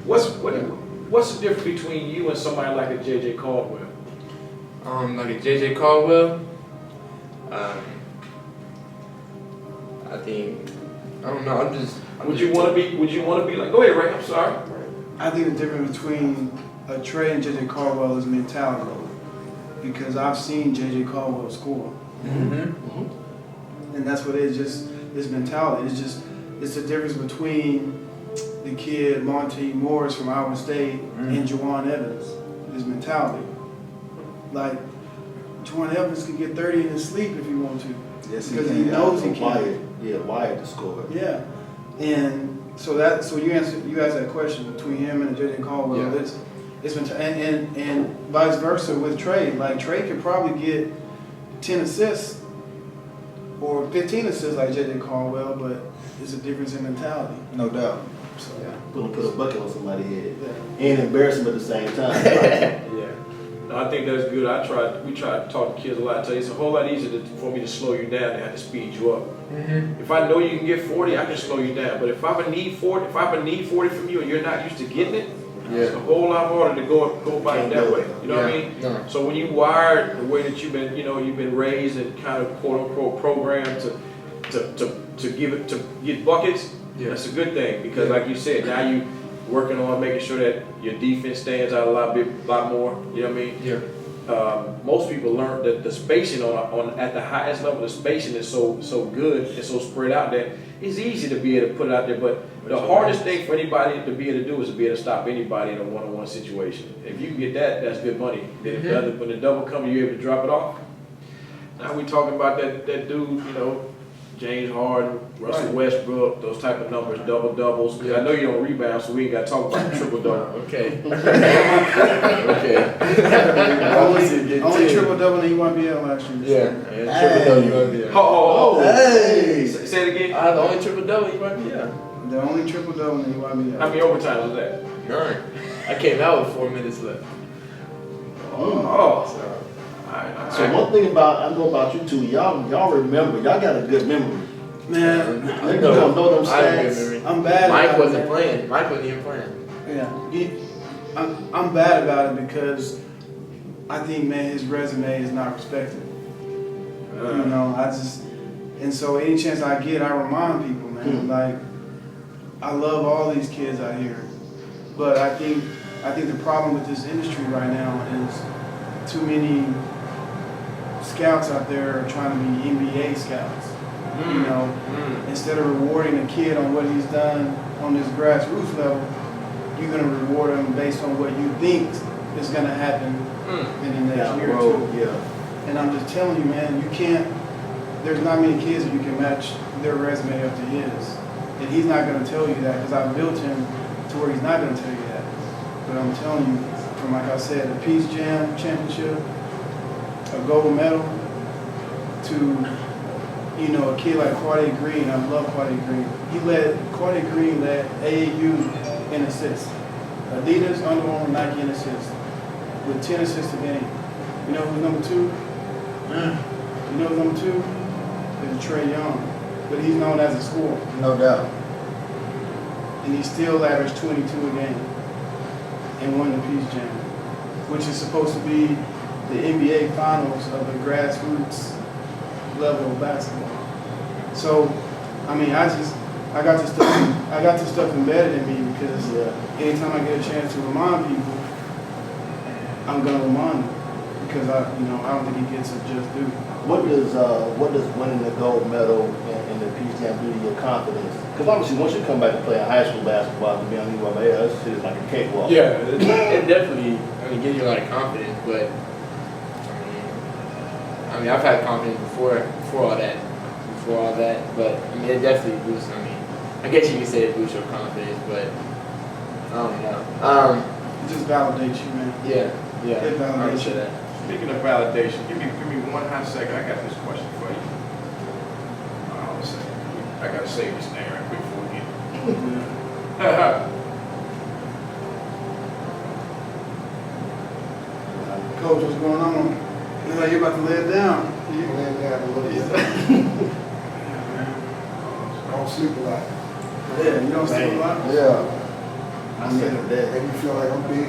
what's the difference between you and somebody like a J.J. Caldwell? Like a J.J. Caldwell, I think, I don't know. Would you want to be like? Go ahead, Ray. I'm sorry. I think the difference between a Trae and J.J. Caldwell is mentality, because I've seen J.J. Caldwell score, and that's what it is. Just this mentality. It's the difference between the kid Monte Morris from Iowa State and Juwan Evans. His mentality, like Juwan Evans can get 30 in his sleep if he wants to. Yes, because he knows he can. Wired to score. Yeah, and so you asked that question between him and J.J. Caldwell. Yeah. It's been and vice versa with Trae. Like Trae could probably get 10 assists or 15 assists like J.J. Caldwell, but it's a difference in mentality. No doubt. So Put a bucket on somebody's head yeah. and embarrass them at the same time. Yeah. No, I think that's good. We try to talk to kids a lot. I tell you, it's a whole lot easier for me to slow you down than have to speed you up. If I know you can get 40, I can slow you down. But if I need 40 from you and you're not used to getting it, it's a whole lot harder to go about it that way. You know what I mean? No. So when you wired the way that you've been raised and kind of quote unquote programmed to get buckets, that's a good thing because like you said, now you working on making sure that your defense stands out a lot more. You know what I mean? Yeah. Most people learn that the spacing on at the highest level, the spacing is so good and so spread out that it's easy to be able to put it out there. But the hardest thing for anybody to be able to do is to be able to stop anybody in a one-on-one situation. If you can get that, that's good money. Then if when the double comes, you're able to drop it off. Now we talking about that dude, James Harden, Russell Westbrook, those type of numbers, double-doubles. I know you don't rebound, so we ain't got to talk about triple-double. Okay. Only triple-double in the UNBL last year. Yeah. Triple-double UNBL. Oh, hey. Say it again. The only triple-double UNBL. The only triple-double in the UNBL. How many overtimes was that? None. I came out with 4 minutes left. Oh. So one thing I know about you two, y'all remember, y'all got a good memory. Man, You don't know them I have a good stats. memory. I'm bad Mike about wasn't it. playing. Mike wasn't even playing. Yeah, I'm bad about it because I think, man, his resume is not respected. And so any chance I get, I remind people, man, like, I love all these kids out here, but I think the problem with this industry right now is too many scouts out there are trying to be NBA scouts. Instead of rewarding a kid on what he's done on this grassroots level, you're going to reward him based on what you think is going to happen in the next year or two. Yeah. And I'm just telling you, man, there's not many kids that you can match their resume up to his. And he's not going to tell you that because I built him to where he's not going to tell you that. But I'm telling you, from like I said, a Peace Jam championship, a gold medal, to a kid like Quade Green. I love Quade Green. Quade Green led AAU in assists. Adidas, Under Armour, Nike in assists with 10 assists a game. You know who's number 2? You know who's number 2? Is Trae Young, but he's known as a scorer. No doubt. And he still averaged 22 a game and won the Peace Jam, which is supposed to be the NBA Finals of the grassroots level of basketball. So, I mean, I got this stuff embedded in me because anytime I get a chance to remind people, I'm gonna remind them because I don't think he gets a just due. What does winning the gold medal and the Peace Jam do to your confidence? Because obviously, once you come back and play high school basketball, to be on UNBL, that shit is like a cakewalk. Yeah, it definitely, gives you a lot of confidence, but I've had confidence before all that, but it definitely boosts. I guess you could say it boosts your confidence, but I don't know. It just validates you, man. Yeah, It I validates say you. that. Speaking of validation, give me one hot second. I got this question for you. I gotta save this thing right quick before we get Coach, what's going on? Looks like you're about to lay it down. Laying down a little bit. I don't sleep a lot. Yeah, you don't sleep a lot? Yeah. I said that. Make me feel like I'm big.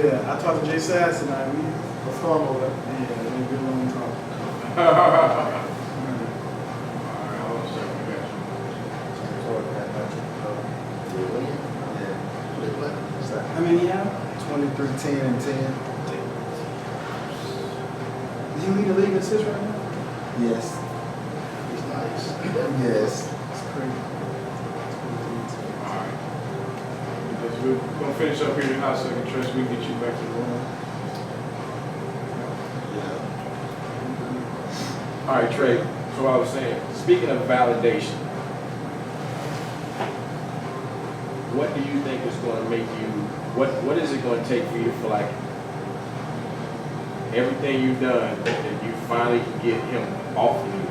Yeah, I talked to Jay Sass tonight. What's going on there? Yeah, we good long talk. How many you have? 23, 10, and 10. Do you lead the league in assists right now? Yes. It's nice. Yes. That's crazy. finish up here in the hot second, Trace. We can get you back to the room. All right, Trae. So I was saying, speaking of validation, what do you think is going to make you? What is it going to take for you to feel like everything you've done that you finally can get him off of you?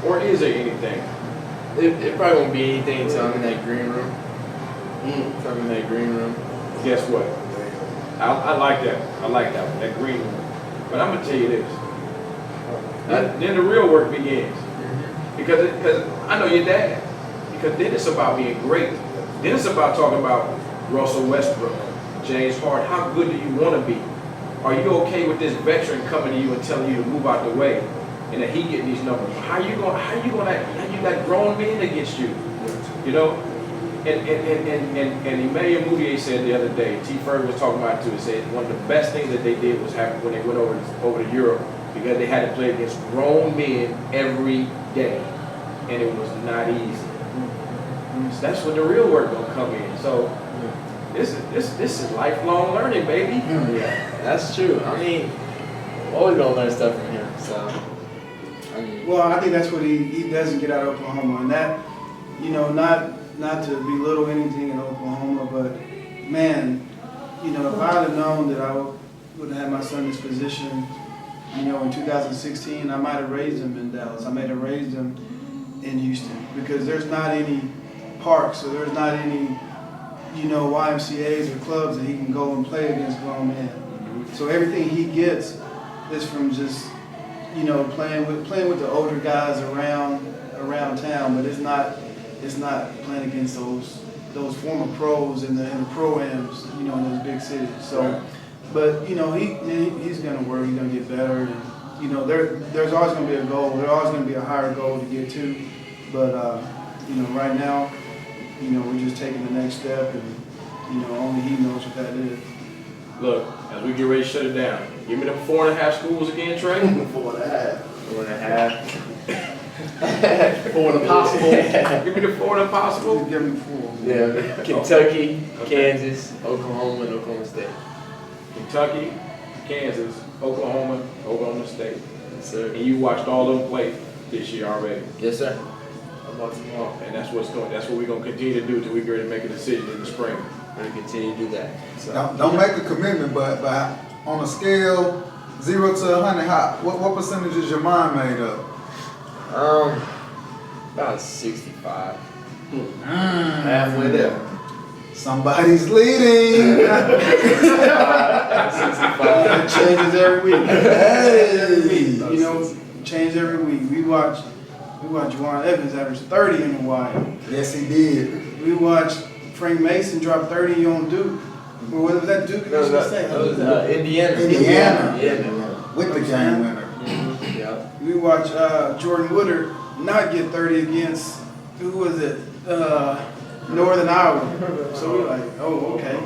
Or is there anything? It probably won't be anything until I'm in that green room. Until I'm in that green room. Guess what? I like that. I like that one, that green room. But I'm gonna tell you this. Then the real work begins. Because I know your dad. Because then it's about being great. Then it's about talking about Russell Westbrook, James Harden. How good do you want to be? Are you okay with this veteran coming to you and telling you to move out the way, and that he getting these numbers? How you got grown men against you? You know. And Emmanuel Mudiay said the other day, T. Ferg was talking about it too. He said one of the best things that they did was when they went over to Europe, because they had to play against grown men every day, and it was not easy. So that's when the real work gonna come in. So this is lifelong learning, baby. Yeah, that's true. I mean, I'm always gonna learn stuff from him. So, I mean, Well, I think that's what he doesn't get out of Oklahoma, and that, you know, not to belittle anything in Oklahoma, but man, you know, if I'd have known that I would have had my son in this position, you know, in 2016, I might have raised him in Dallas. I might have raised him in Houston, because there's not any parks, or there's not any, you know, YMCAs or clubs that he can go and play against grown men. So everything he gets is from just, you know, playing with the older guys around town, but it's not playing against those former pros in the pro-ams, you know, in those big cities. So, Right. but you know, he's gonna work. He's gonna get better, and you know, there's always gonna be a goal. There's always gonna be a higher goal to get to. But you know, right now, you know, we're just taking the next step, and you know, only he knows what that is. Look, as we get ready to shut it down, give me them 4.5 schools again, Trae. 4.5. 4.5. 4 and a possible. Give me the 4 impossible. Just give him 4. Yeah, Kentucky, Kansas, Oklahoma, and Oklahoma State. Kentucky, Kansas, Oklahoma State. Yes, sir. And you watched all of them play this year already. Yes, sir. I'm about tomorrow. And that's what we're gonna continue to do till we get ready to make a decision in the spring. We're gonna continue to do that. So, Don't make a commitment, but on a scale 0 to 100, what percentage is your mind made up? about 65. Halfway there. Somebody's leading. 65. It changes every week. Hey. You know, change every week. We watch Juwan Evans average 30 in Hawaii. Yes, he did. We watched Frank Mason drop 30 on Duke. Or was that Duke? No, that was Indiana. Indiana. Yeah. With the game winner. Yeah. We watched Jordan Woodard not get 30 against, who was it? Northern Iowa. So we're like, oh, okay.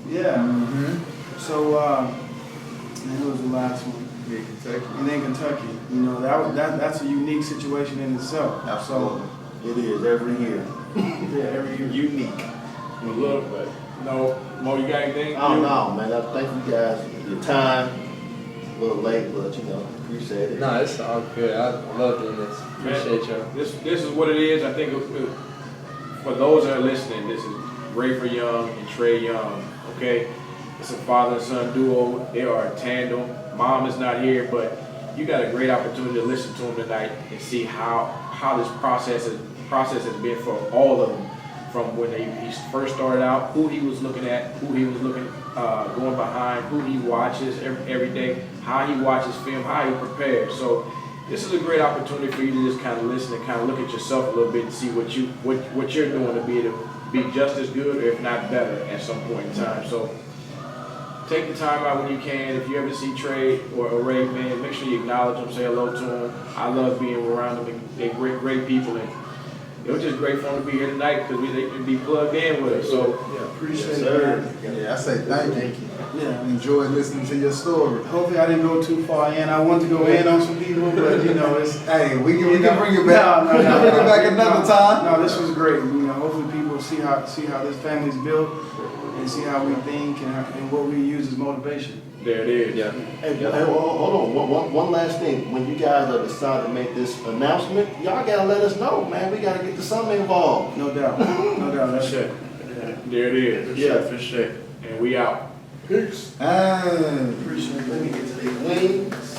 Yeah. Mm-hmm. So, and who was the last one? Yeah, Kentucky. And then Kentucky. You know, that's a unique situation in itself. Absolutely. It is every year. So, yeah, every year. Unique. Look, but no, Mo, you got anything? Oh no, man. I thank you guys for your time. A little late, but you know, appreciate it. No, it's all good. I love doing this. Appreciate y'all. This is what it is. I think for those that are listening, this is Rayford Young and Trae Young. Okay, it's a father and son duo. They are a tandem. Mom is not here, but you got a great opportunity to listen to them tonight and see how this process has been for all of them. From when he first started out, who he was looking at, who he was looking, going behind, who he watches every day, how he watches film, how he prepares. So this is a great opportunity for you to just kind of listen and kind of look at yourself a little bit and see what you're doing to be able to be just as good, or if not better, at some point in time. So take the time out when you can. If you ever see Trae or Ray, man, make sure you acknowledge them, say hello to them. I love being around them. They're great people. And It was just great fun to be here tonight because they can be plugged in with us. So, Appreciate Yes, it. sir. Man. Yeah, I say thank you. Yeah. Enjoyed listening to your story. Hopefully I didn't go too far in. I want to go in on some people, but you know, it's. Hey, we can bring it back. No, We can bring it back another time. No, this was great. You know, hopefully people see how this family's built and see how we think and what we use as motivation. there it is. Yeah. Hey, hold on. One last thing. When you guys decide to make this announcement, y'all gotta let us know, man. We gotta get the summer involved. No doubt. No doubt. That's it. There it is. Yeah, for sure. And we out. Peace. Appreciate it. Let me get to these wings.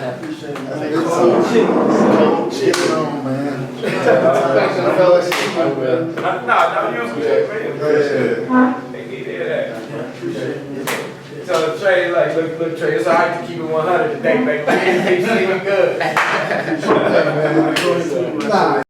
Appreciate it. That's man. good Cold stuff. chicken. Get it on, man. Thanks, fellas. I will. Nah, you was good, man. Yeah. They need to hear that. Tell Trae, like, look, Trae, it's alright to keep it 100 today, baby. We sleeping good. Nah.